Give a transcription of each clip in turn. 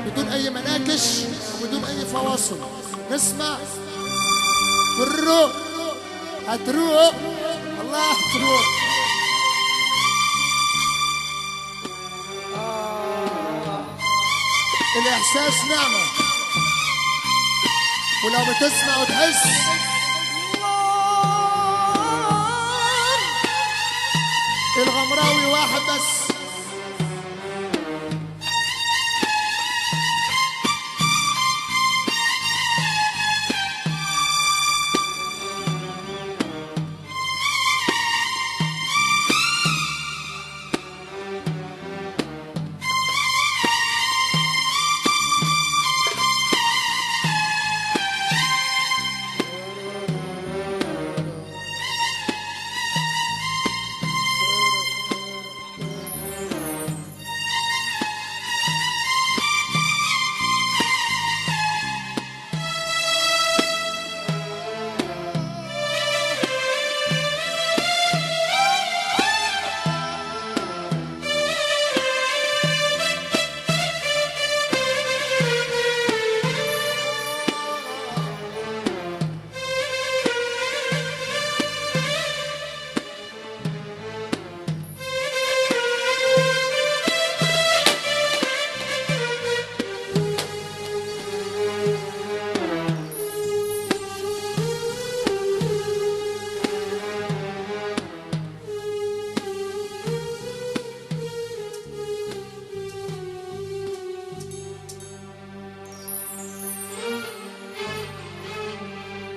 بدون اي مناكش وبدون اي فواصل. نسمع بالروح هتروح الله هتروح. الاحساس نعمه، ولو بتسمع وتحس الغمراوي واحد بس.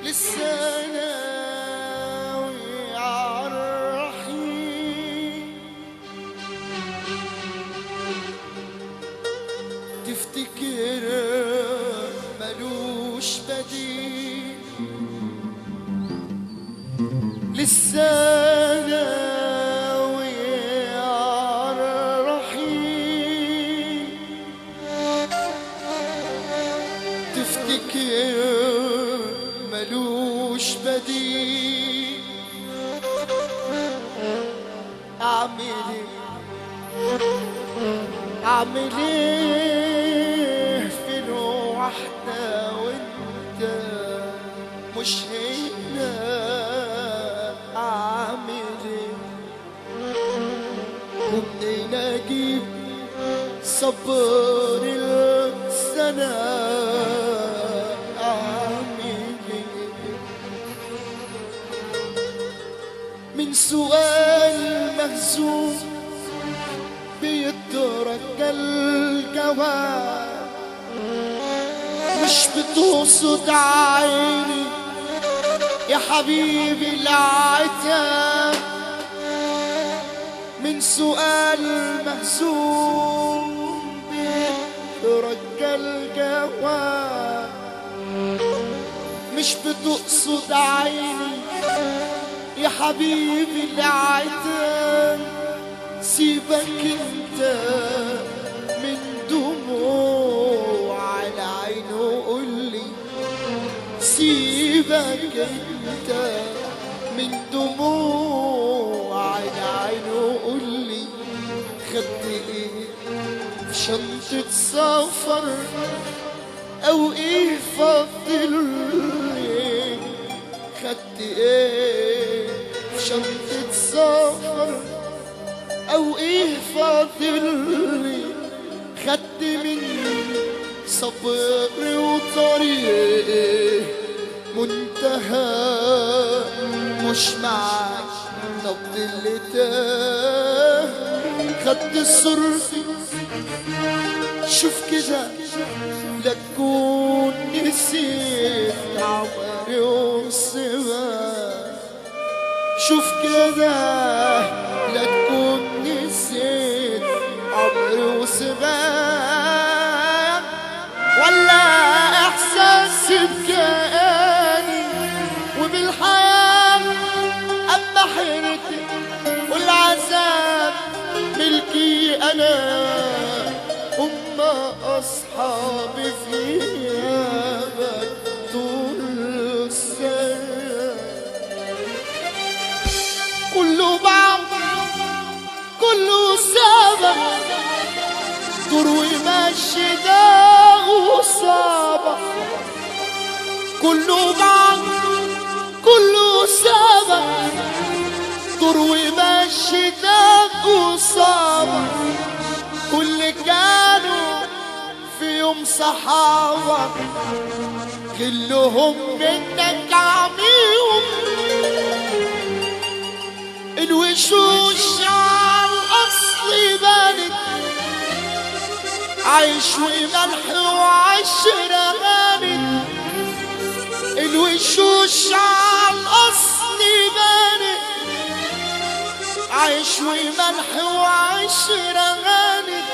لسه ناوي عالرحيل تفتكر ملوش بديل. لسه ناوي عالرحيل تفتكر ملوش بديل. اعمل ايه في الوحدة وانت مش هنا؟ اعمل ايه ومنين اجيب صبر السنة؟ من سؤال مهزوم بيترك الجواب، مش بتقصد عيني يا حبيبي العتاب. من سؤال مهزوم بيترك الجواب، مش بتقصد عيني يا حبيبي العتاب. سيبك انت من دموع على عينه وقولي، سيبك انت من دموع على عينه وقولي، خدت ايه في شنطة سفر او ايه فاضل؟ خدت ايه في شنطة سفر او ايه فاضل؟ خدت مني صبر وطريق منتهى مش معك نبض اللي تاه. خدت الصرف شوف كده لا تكون نسيت عمري وصبا. شوف كده لا تكون نسيت عمري وصبا، ولا احساس بكياني وبالحياة اما حيرتي والعذاب ملكي انا. هما اصحابي في غيابك طول السنة، كله بعض كله سبب دور وماشي ده. كله بعض كله سبب دور ومشي داق وصابة كل كانوا في يوم صحابة كلهم منك عميهم الوشوش على الأصل بانت عيش وملح وعشرة غانت الوشوش على الأصل بانت عيش وملح وعشرة غانت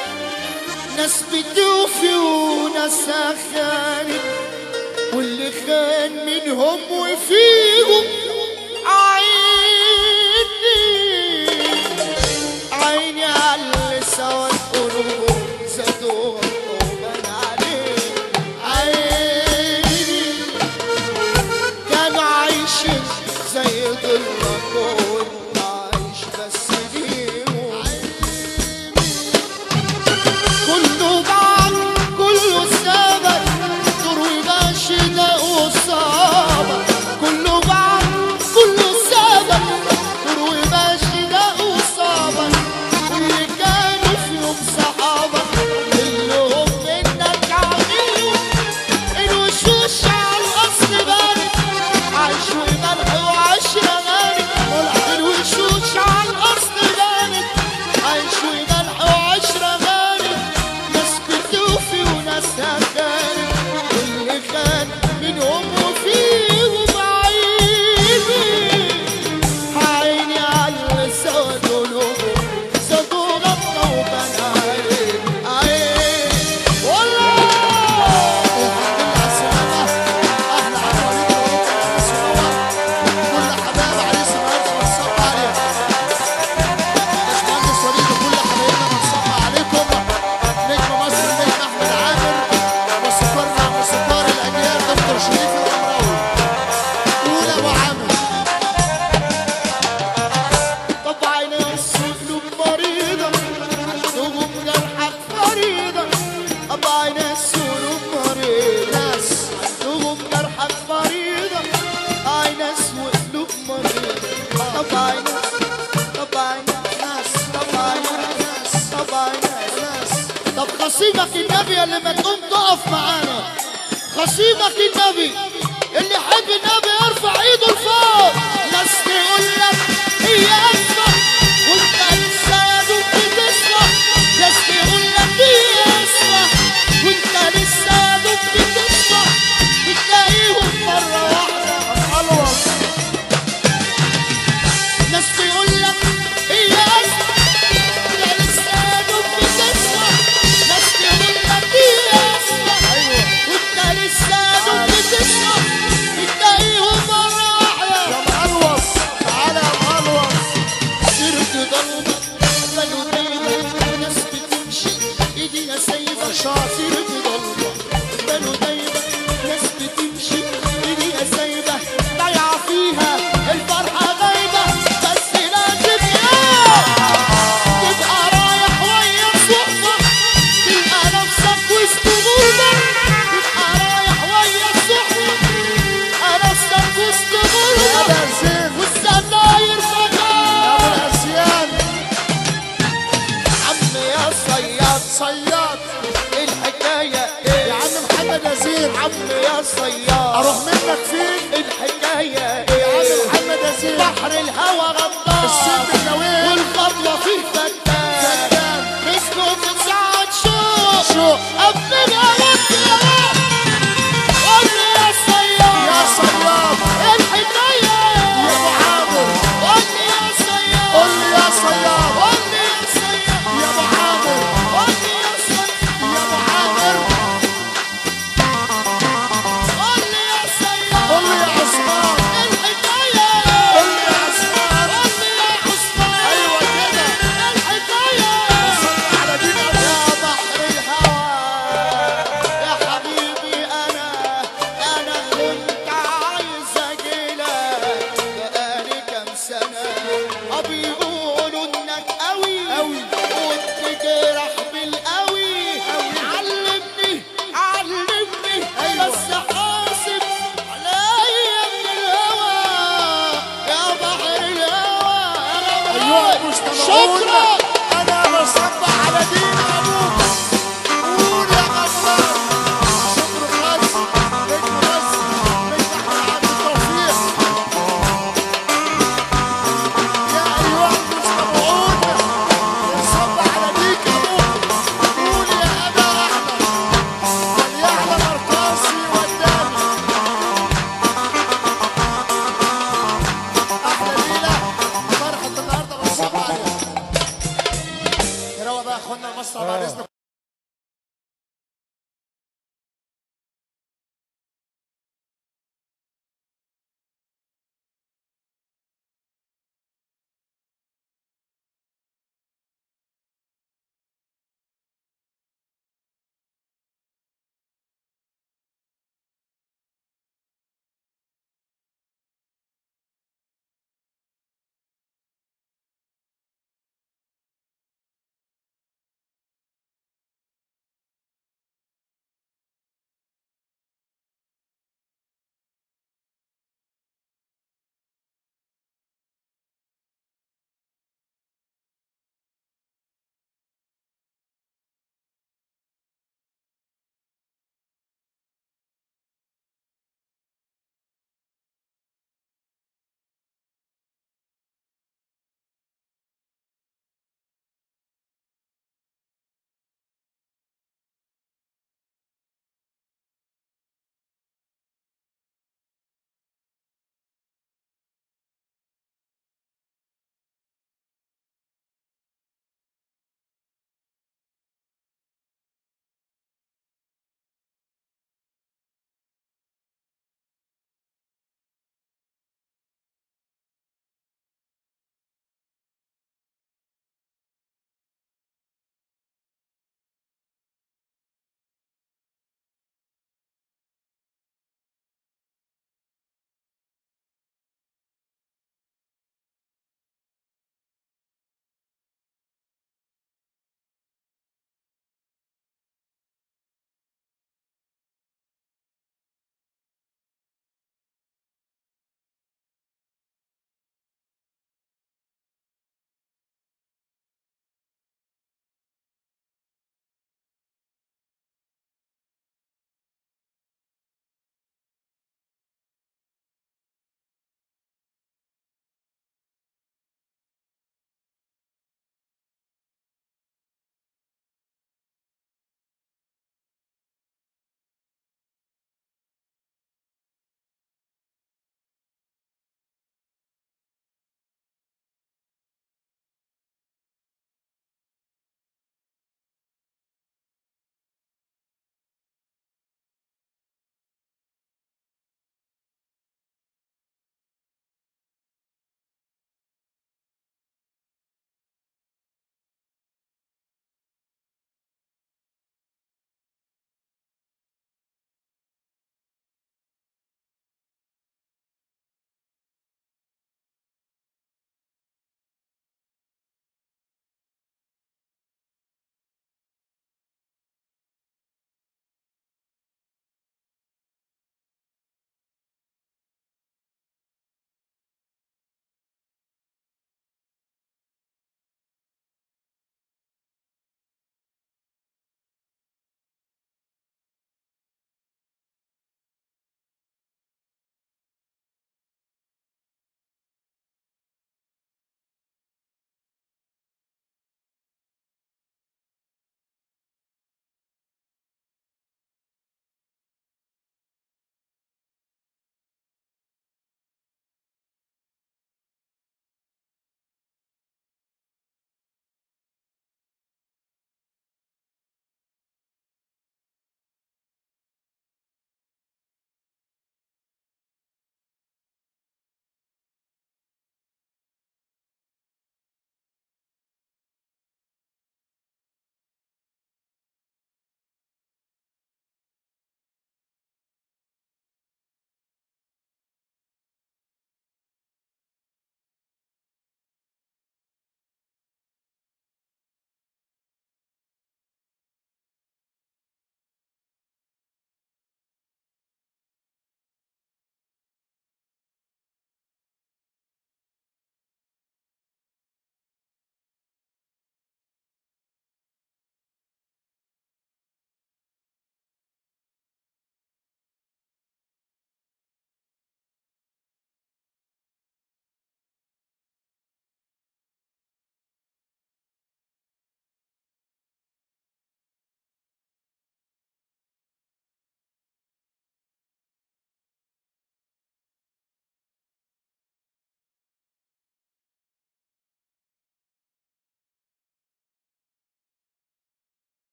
ناس بتوفي وناس خانت واللي خان منهم وفيهم عيني على اللي سوت قلوبهم زادوها وبان عليه عيني كانوا عايشين زي ضلك وانت عايش بس ليهم كله بعض كله سبب دور وماشي ده وصابة كله بعض كله سبب دور وماشي ده وصابة واللي كانوا في يوم صحابة كلهم منك عميهم الوشوش على الأصل بانت عيش وملح وعشرة غانت الوشوش على الأصل بانت عيش وملح وعشرة غانت ناس بتوفي وناس هتانت واللي خان منهم وفيهم عيني على اللي سوى قلوبهم زادوا غطا وبان عليه والله احلى عفاريت كل حبايب عريس النهارده بنصب عليهم باشمهندس وليد وكل حبايبنا بنصب عليكم نجم مصر النجم احمد عامر موسيقارنا موسيقار الاجيال دكتور شريف الغمراوي قول ابو عامر طب عيني قلوب مريضه نجوم جرحك فريضه طب عيني قلوب مريضه نجوم جرحك فريضه عيني قلوب مريضه طب عيني طب خصيمك النبي اللي ما تقوم تقف معانا خصيمك النبي اللي يحب النبي يرفع ايده لفوق ناس تقول لك هي اسمع وانت لسه يا دوب بتسمع ناس تقول لك هي اسمع وانت لسه يا دوب بتسمع بتلاقيهم مرة واحدة خلوص ناس تقول لك هي اسمع وانت لسه يا دوب بتسمع ناس تقول لك هي اسمع وانت لسه يا دوب بتسمع بتلاقيهم مرة واحدة يا مقلوص تعالى يا مقلوص سيرك ضلمة بلو دايما ناس بتمشي ايديها سايبة سيرك ضلمة بلو دايما ناس بتمشي ايديها سايبة ضايعة فيها الفرحة غايبة بس لازم تبقى رايح ويا صحبة تلقى نفسك وسط غربة تبقى رايح ويا صحبة تلقى نفسك وسط غربة والسناير فجأة عم يا صياد الحكاية ايه يا عم محمد ياسين عم يا صياد اروح منك فين الحكاية ايه يا عم محمد ياسين بحر الهوى غطاس السيف النويل والخطوة فيه فتان مسكوا من ساعة شوق قبلنا وقت قول لي يا صياد الحكاية يا ابو عامر قول لي يا صياد قول لي يا صياد قول لي يا صياد يا ابو عامر قول لي يا صياد يا ابو عامر قول لي يا صياد قول لي يا عثمان الحكاية قول لي يا عثمان قول لي يا عثمان ايوه كده الحكاية شكرا